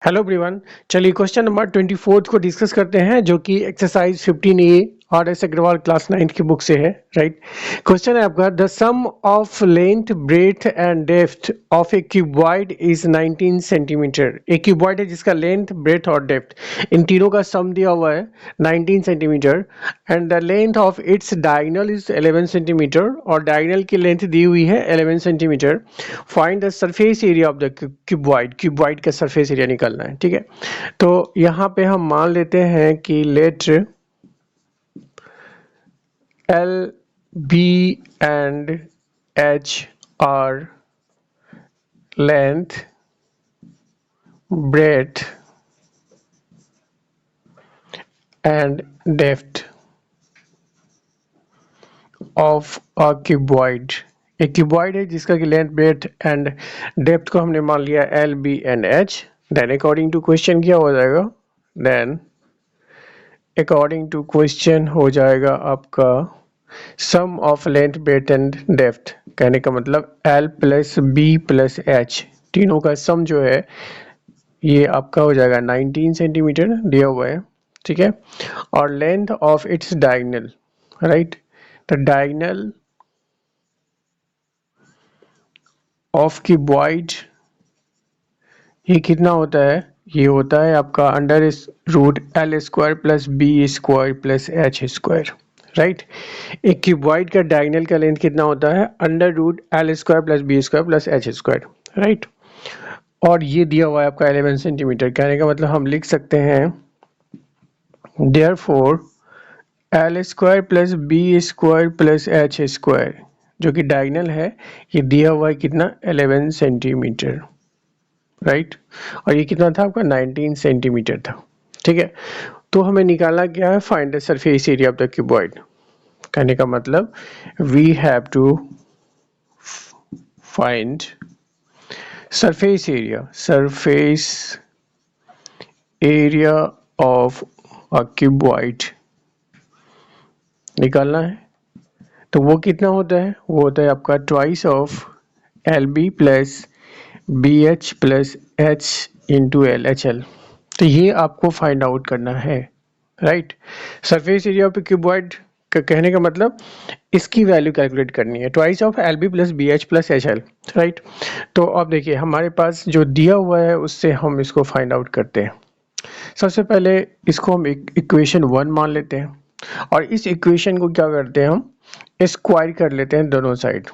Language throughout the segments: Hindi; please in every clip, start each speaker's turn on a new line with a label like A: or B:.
A: Hello everyone. चलिए क्वेश्चन नंबर 24 को डिस्कस करते हैं जो कि exercise 15A R S Agarwal class 9 की बुक से है। राइट, क्वेश्चन है आपका the sum of length breadth and depth of a cuboid is 19 centimetre. एक क्यूबॉइड है जिसका लेंथ ब्रेथ और डेप्थ इन तीनों का सम दिया हुआ है 19 centimetre and the length of its diagonal is 11 centimetre और डायगोनल की लेंथ दी हुई है 11 centimetre. Find the surface area of the cuboid. Cuboid का सरफेस एरिया निकालना है। ठीक है, तो यहाँ पे हम मान लेते हैं कि let L B and H are length breadth and depth of a cuboid. एक क्यूबॉइड है जिसका कि लेंथ ब्रेथ एंड डेप्थ को हमने मान लिया L B and H. Then according to question क्या हो जाएगा, देन अकॉर्डिंग टू क्वेश्चन हो जाएगा आपका sum of length breadth and depth. कहने का मतलब l plus B plus h तीनों का सम जो है ये आपका हो जाएगा 19 सेंटीमीटर दिया हुआ है। ठीक है, और length of its diagonal, right, the diagonal of cuboid ये कितना होता है, ये होता है आपका under root L square plus B square plus H square. Right, एक क्यूबॉइड का डायगोनल का लेंथ कितना होता है, under root L square plus B square plus H square. Right, और ये दिया हुआ है आपका 11 सेंटीमीटर। कहने का मतलब हम लिख सकते हैं therefore L square plus B square plus H square जो कि डायगोनल है ये दिया हुआ है कितना 11 सेंटीमीटर। राइट, और ये कितना था आपका 19 सेंटीमीटर था। ठीक है, तो हमें निकालना क्या है, find the surface area of the cuboid. कहने का मतलब we have to find surface area of a cuboid निकालना है। तो वो कितना होता है, वो होता है आपका twice of L B plus B H plus H into L H L. तो ये आपको फाइंड आउट करना है। Right, surface area of cuboid का कहने का मतलब इसकी वैल्यू कैलकुलेट करनी है, twice of L B plus B H plus H L. Right, तो अब देखिए हमारे पास जो दिया हुआ है उससे हम इसको फाइंड आउट करते हैं। सबसे पहले इसको हम एक इक्वेशन 1 मान लेते हैं और इस इक्वेशन को क्या करते हैं, हम स्क्वायर कर लेते हैं दोनों side.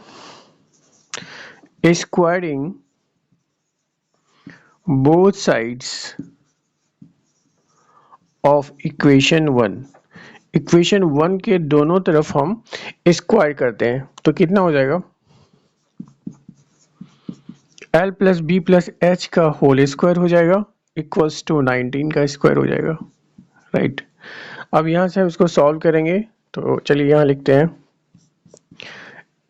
A: Squaring both sides of equation 1, equation 1 के दोनों तरफ हम स्क्वायर करते हैं तो कितना हो जाएगा, L plus B plus H का होल स्क्वायर हो जाएगा इक्वल्स टू 19 का स्क्वायर हो जाएगा। राइट, अब यहाँ से हम इसको सॉल्व करेंगे तो चलिए यहाँ लिखते हैं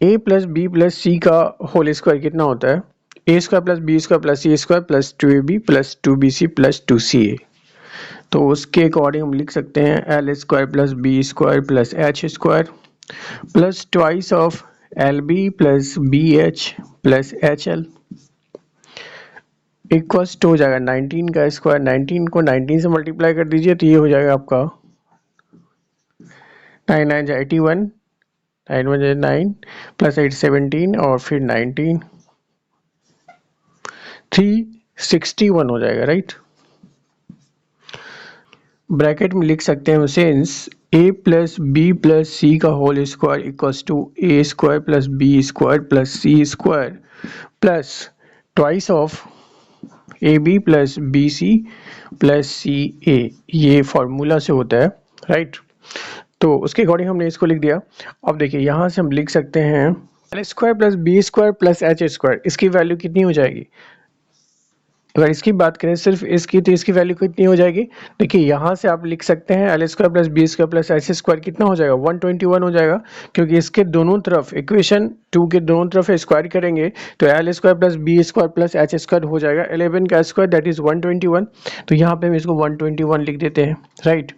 A: a plus B plus c का होल स्क्वायर कितना होता है, a square plus B square plus c square plus 2ab plus 2bc plus 2ca। तो उसके अकॉर्डिंग हम लिख सकते हैं L square plus B square plus H square plus twice of L B plus B H plus H L equals to हो जाएगा 19 का स्क्वायर। 19 को 19 से मल्टीप्लाई कर दीजिए तो ये हो जाएगा आपका 9 9 जा 81, 9 1 जा 9 प्लस 8 17 और फिर 19 361 हो जाएगा। राइट, ब्रैकेट में लिख सकते हैं since a plus B plus c का whole square equals to a square plus B square plus c square plus twice of a b plus b c plus c a, ये फॉर्मूला से होता है। राइट, तो उसके अकॉर्डिंग हमने इसको लिख दिया। अब देखिए यहाँ से हम लिख सकते हैं L square plus B square plus H square, इसकी वैल्यू कितनी हो जाएगी, अगर इसकी बात करें सिर्फ इसकी तो इसकी वैल्यू कितनी हो जाएगी, देखिए यहाँ से आप लिख सकते हैं L square plus B square plus H square कितना हो जाएगा 121 हो जाएगा, क्योंकि इसके दोनों तरफ इक्वेशन 2 के दोनों तरफ स्क्वायर करेंगे तो L square plus B square plus H square हो जाएगा 11 का स्क्वायर दैट इज 121। तो यहाँ पे हम इसको 121 लिख देते हैं। Right,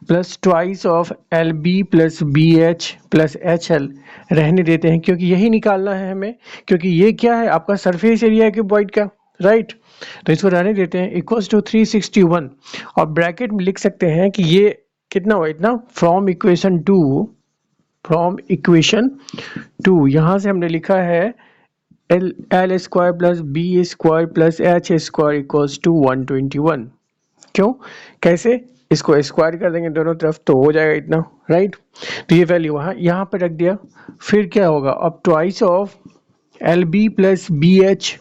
A: plus twice of L B plus B H plus H L रहने देते हैं क्योंकि यही निकालना है हमें, क्योंकि ये क्या है आपका सरफेस एरिया है क्यूबॉइड का। राइट। तो इसको रहने देते हैं, इक्वल्स टू 361 और ब्रैकेट में लिख सकते हैं कि ये कितना हुआ, इतना फ्रॉम इक्वेशन टू यहाँ से हमने लिखा है L square plus B square plus H square equals to 121। क्यों, कैसे, इसको स्क्वायर कर देंगे दोनों तरफ तो हो जाएगा इतना, राइट। तो ये वैल्यू यहाँ पे रख दिया। फिर क्या होगा, अब twice of L B plus B H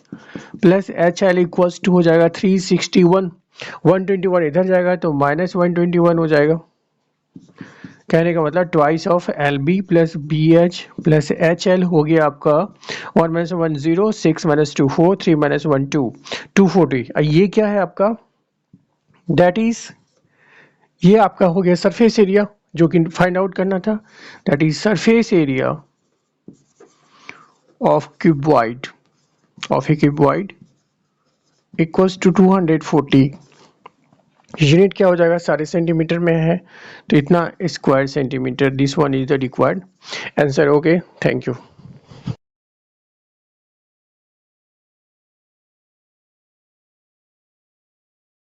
A: plus H L equals to हो जाएगा 361। 121 इधर जाएगा तो माइनस 121 हो जाएगा। कहने का मतलब twice of L B plus B H plus H L हो गया आपका 1 माइनस 1 0, 6 माइनस 2 4, 3 माइनस 1 2, 240। ये क्या है आपका, दैट इज, ये आपका हो गया सरफेस एरिया जो कि फाइंड आउट करना था। That is surface area of cuboid of a cuboid equals to 240। Unit क्या हो जाएगा, सारे सेंटीमीटर में है तो इतना square centimetre. This one is the required answer. Okay, thank you.